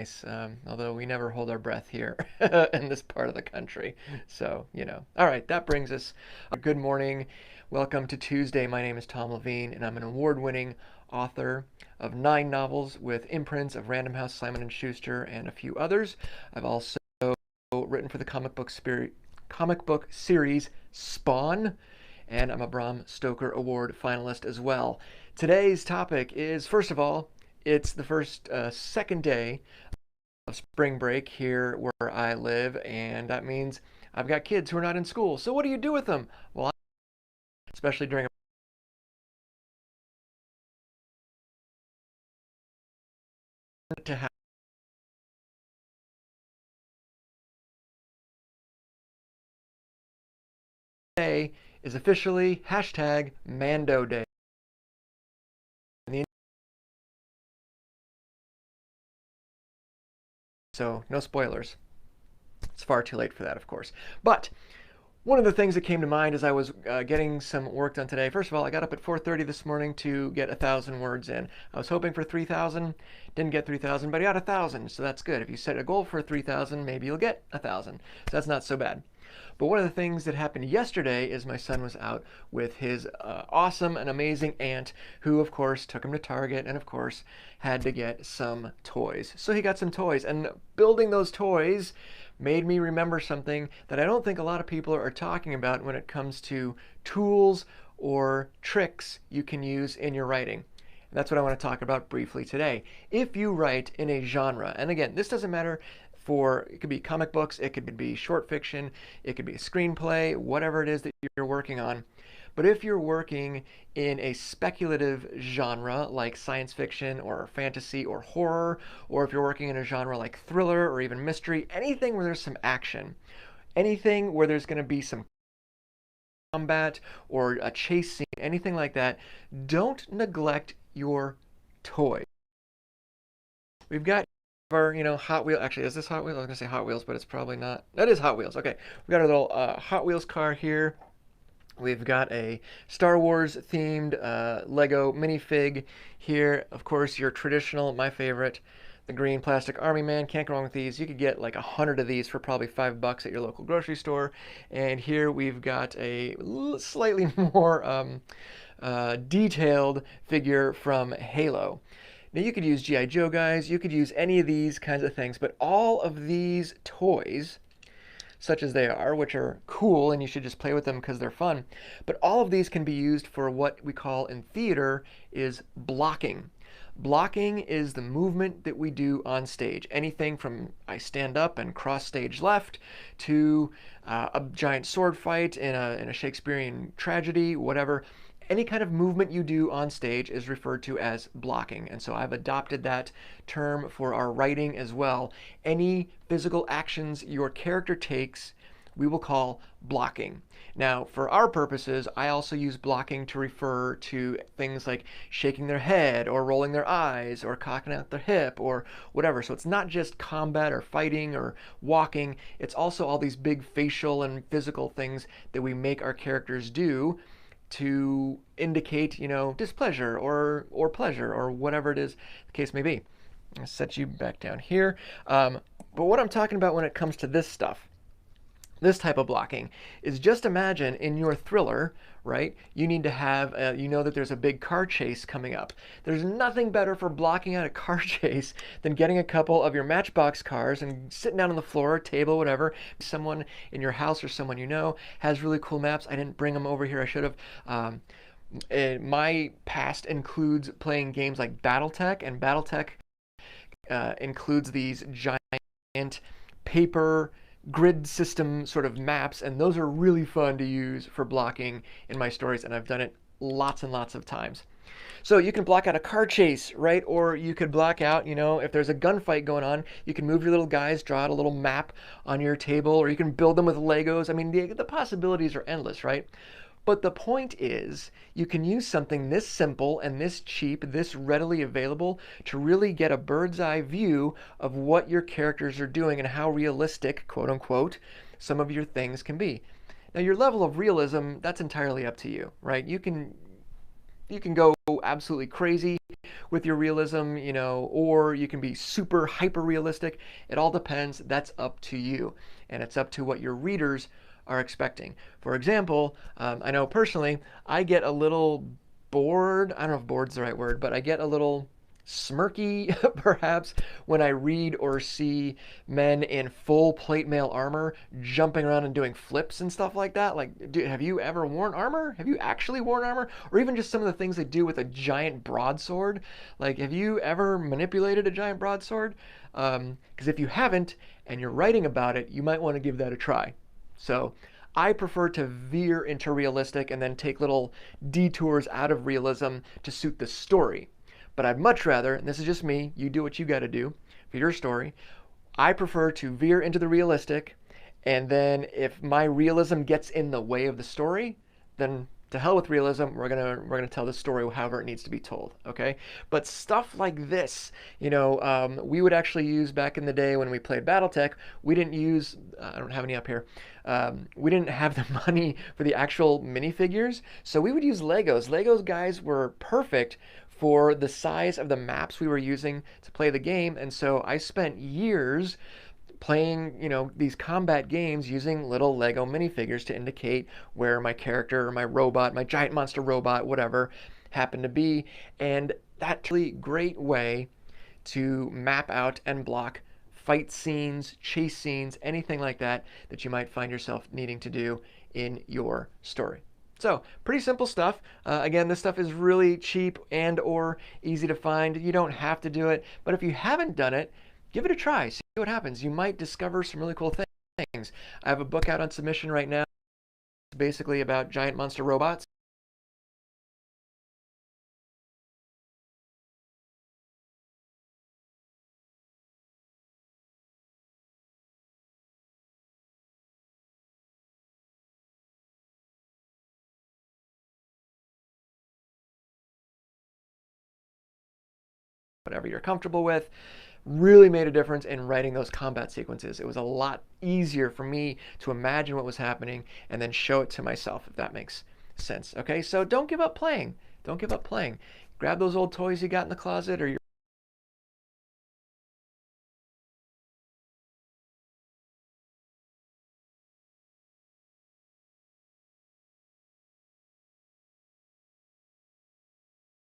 nice, although we never hold our breath here in this part of the country. So, All right, that brings us. Good morning. Welcome to Tuesday. My name is Tom Levine, and I'm an award-winning author of 9 novels with imprints of Random House, Simon and Schuster, and a few others. I've also written for the comic book series Spawn, and I'm a Bram Stoker Award finalist as well. Today's topic is, first of all, it's the second day of spring break here where I live, and that means I've got kids who are not in school. So what do you do with them? Well, especially during to have Day is officially hashtag Mando Day. So no spoilers. It's far too late for that, of course. But one of the things that came to mind as I was getting some work done today, first of all, I got up at 4:30 this morning to get 1,000 words in. I was hoping for 3,000, didn't get 3,000, but I got 1,000, so that's good. If you set a goal for 3,000, maybe you'll get 1,000. So that's not so bad. But one of the things that happened yesterday is my son was out with his awesome and amazing aunt, who, of course, took him to Target and, of course, had to get some toys. So he got some toys, and building those toys made me remember something that I don't think a lot of people are talking about when it comes to tools or tricks you can use in your writing. And that's what I want to talk about briefly today. If you write in a genre, and again, this doesn't matter it could be comic books, it could be short fiction, it could be a screenplay, whatever it is that you're working on. But if you're working in a speculative genre like science fiction or fantasy or horror, or if you're working in a genre like thriller or even mystery, anything where there's some action, anything where there's going to be some combat or a chase scene, anything like that, don't neglect your toy. We've got our, Hot Wheels. Actually, is this Hot Wheels? I was gonna say Hot Wheels, but it's probably not. That is Hot Wheels. Okay, we've got our little Hot Wheels car here. We've got a Star Wars themed Lego minifig here. Of course, your traditional, my favorite, the green plastic army man. Can't go wrong with these. You could get like 100 of these for probably $5 at your local grocery store. And here we've got a slightly more detailed figure from Halo. Now you could use G.I. Joe guys, you could use any of these kinds of things, but all of these toys, such as they are, which are cool and you should just play with them because they're fun, but all of these can be used for what we call in theater is blocking. Blocking is the movement that we do on stage. Anything from I stand up and cross stage left to a giant sword fight in a Shakespearean tragedy, whatever. Any kind of movement you do on stage is referred to as blocking. And so I've adopted that term for our writing as well. Any physical actions your character takes, we will call blocking. Now, for our purposes, I also use blocking to refer to things like shaking their head or rolling their eyes or cocking out their hip or whatever. So it's not just combat or fighting or walking. It's also all these big facial and physical things that we make our characters do to indicate, displeasure or pleasure or whatever it is the case may be. I'll set you back down here. But what I'm talking about when it comes to this stuff, this type of blocking, is just imagine in your thriller, right? You need to have, you know that there's a big car chase coming up. There's nothing better for blocking out a car chase than getting a couple of your Matchbox cars and sitting down on the floor, table, whatever. Someone in your house or someone you know has really cool maps. I didn't bring them over here. I should have. My past includes playing games like BattleTech, and BattleTech includes these giant paper grid system sort of maps, and those are really fun to use for blocking in my stories, and I've done it lots and lots of times. So you can block out a car chase, right? Or you could block out, if there's a gunfight going on, you can move your little guys, draw out a little map on your table, or you can build them with Legos. I mean, the possibilities are endless, right? But the point is, you can use something this simple and this cheap, this readily available to really get a bird's eye view of what your characters are doing and how realistic, quote unquote, some of your things can be. Now, your level of realism, that's entirely up to you, right? You can go absolutely crazy with your realism, you know, or you can be super hyper realistic. It all depends. That's up to you. And it's up to what your readers are expecting. For example, I know personally, I get a little bored. I don't know if bored's the right word, but I get a little smirky perhaps when I read or see men in full plate mail armor jumping around and doing flips and stuff like that. Like, have you ever worn armor? Have you actually worn armor? Or even just some of the things they do with a giant broadsword? Like, have you ever manipulated a giant broadsword? Because if you haven't and you're writing about it, you might want to give that a try. So I prefer to veer into realistic and then take little detours out of realism to suit the story. But I'd much rather, and this is just me, you do what you got to do for your story. I prefer to veer into the realistic, and then if my realism gets in the way of the story, then to hell with realism. We're gonna tell the story however it needs to be told. Okay, but stuff like this, we would actually use back in the day when we played BattleTech. We didn't use. I don't have any up here. We didn't have the money for the actual minifigures, so we would use Legos. Legos guys were perfect for the size of the maps we were using to play the game, and so I spent years playing, these combat games using little Lego minifigures to indicate where my character or my robot, my giant monster robot, whatever, happened to be. And that's a really great way to map out and block fight scenes, chase scenes, anything like that that you might find yourself needing to do in your story. So pretty simple stuff. Again, this stuff is really cheap and or easy to find. You don't have to do it, but if you haven't done it, give it a try. See what happens. You might discover some really cool things. I have a book out on submission right now. It's basically about giant monster robots. Whatever you're comfortable with, really made a difference in writing those combat sequences. It was a lot easier for me to imagine what was happening and then show it to myself, if that makes sense. Okay, so don't give up playing. Don't give up playing. Grab those old toys you got in the closet or your